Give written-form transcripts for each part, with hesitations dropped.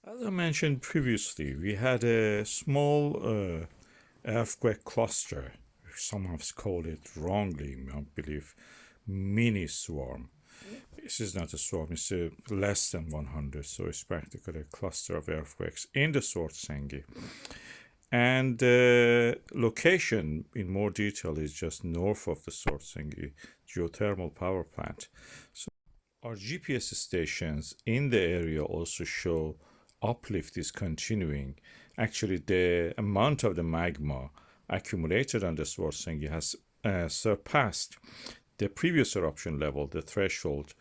As I mentioned previously, we had a small earthquake cluster. Some have called it wrongly, I believe, mini swarm. This is not a swarm, it's less than 100, so it's practically a cluster of earthquakes in the Svartsengi. And the location in more detail is just north of the Svartsengi geothermal power plant. So our GPS stations in the area also show uplift is continuing. Actually, the amount of the magma accumulated on the Svartsengi has surpassed the previous eruption level, the threshold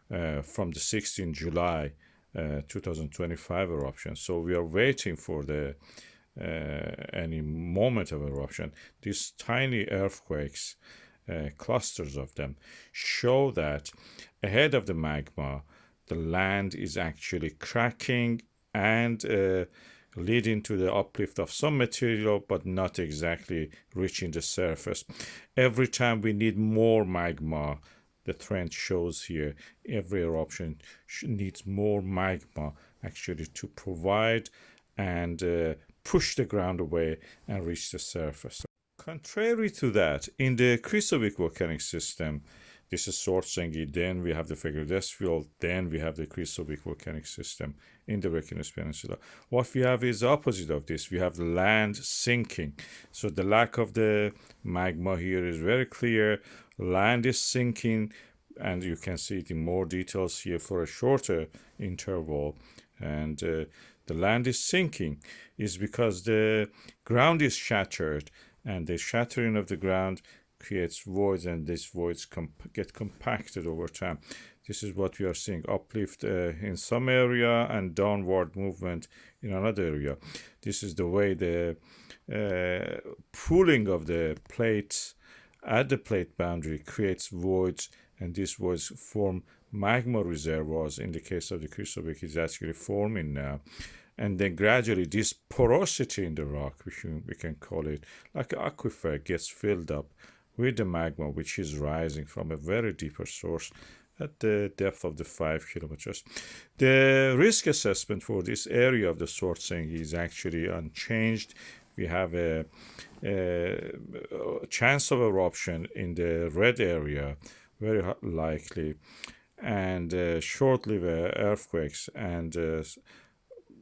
from the 16th July 2025 eruption. So we are waiting for the any moment of eruption. These tiny earthquakes, clusters of them, show that ahead of the magma, the land is actually cracking and leading to the uplift of some material, but not exactly reaching the surface. Every time we need more magma, the trend shows here, every eruption needs more magma actually to provide and push the ground away and reach the surface. Contrary to that, in the Krýsuvík volcanic system, this is Svartsengi, then we have the Fagradess field, then we have the Krýsuvík volcanic system in the Reykjanes Peninsula. What we have is the opposite of this. We have the land sinking. So the lack of the magma here is very clear. Land is sinking, and you can see it in more details here for a shorter interval. And the land is sinking is because the ground is shattered, and the shattering of the ground creates voids, and these voids get compacted over time. This is what we are seeing, uplift in some area and downward movement in another area. This is the way the pooling of the plates at the plate boundary creates voids, and these voids form magma reservoirs. In the case of the Krýsuvík, is actually forming now. And then gradually this porosity in the rock, which we can call it like an aquifer, gets filled up with the magma, which is rising from a very deeper source at the depth of the 5 kilometers. The risk assessment for this area of the Svartsengi is actually unchanged. We have a chance of eruption in the red area, very likely, and short-lived earthquakes and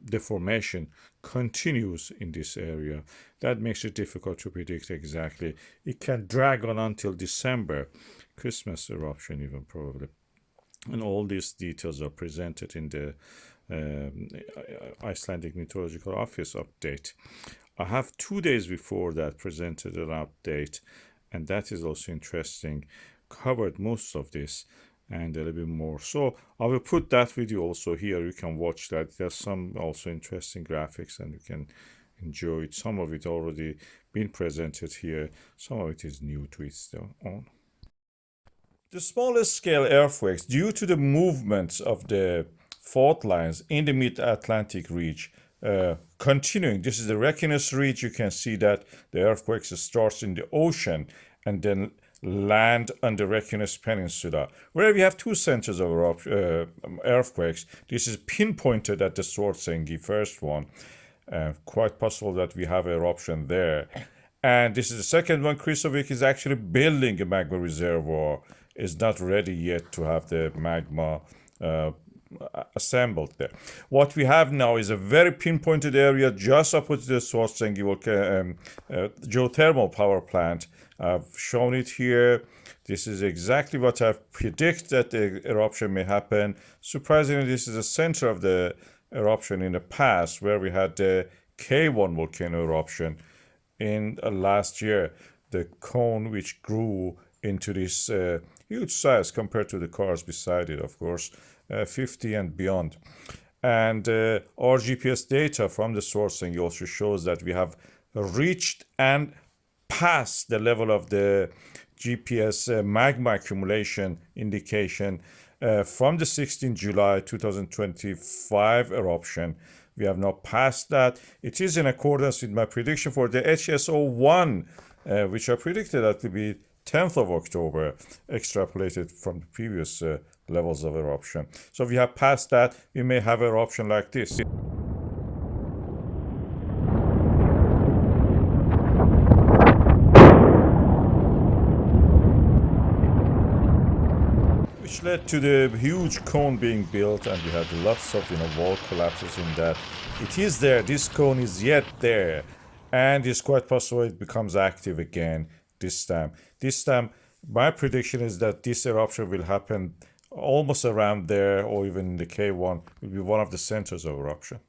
deformation continues in this area. That makes it difficult to predict exactly. It can drag on until December, Christmas eruption even probably. And all these details are presented in the Icelandic Meteorological Office update. I have 2 days before that presented an update, and that is also interesting, covered most of this and a little bit more. So I will put that video also here. You can watch that. There's some also interesting graphics and you can enjoy it. Some of it already been presented here. Some of it is new to it still on. The smallest scale earthquakes, due to the movements of the fault lines in the mid-Atlantic ridge, continuing. This is the Reykjanes ridge. You can see that the earthquakes starts in the ocean and then land on the Reykjanes Peninsula, where we have two centers of earthquakes. This is pinpointed at the Svartsengi, first one. Quite possible that we have eruption there. And this is the second one. Krýsuvík is actually building a magma reservoir. Is not ready yet to have the magma assembled there. What we have now is a very pinpointed area just opposite the Svartsengi geothermal power plant. I've shown it here. This is exactly what I've predicted that the eruption may happen. Surprisingly, this is the center of the eruption in the past, where we had the K1 volcano eruption in last year. The cone which grew into this huge size compared to the cars beside it, of course, 50 and beyond. And our GPS data from the Svartsengi also shows that we have reached and passed the level of the GPS magma accumulation indication from the 16th July 2025 eruption. We have now passed that. It is in accordance with my prediction for the HSO1, which I predicted that to be 10th of October, extrapolated from the previous levels of eruption. So if we have passed that, we may have eruption like this. which led to the huge cone being built, and we had lots of wall collapses in that. It is there. This cone is yet there, and it's quite possible it becomes active again this time. This time, my prediction is that this eruption will happen almost around there, or even in the K1 will be one of the centers of eruption.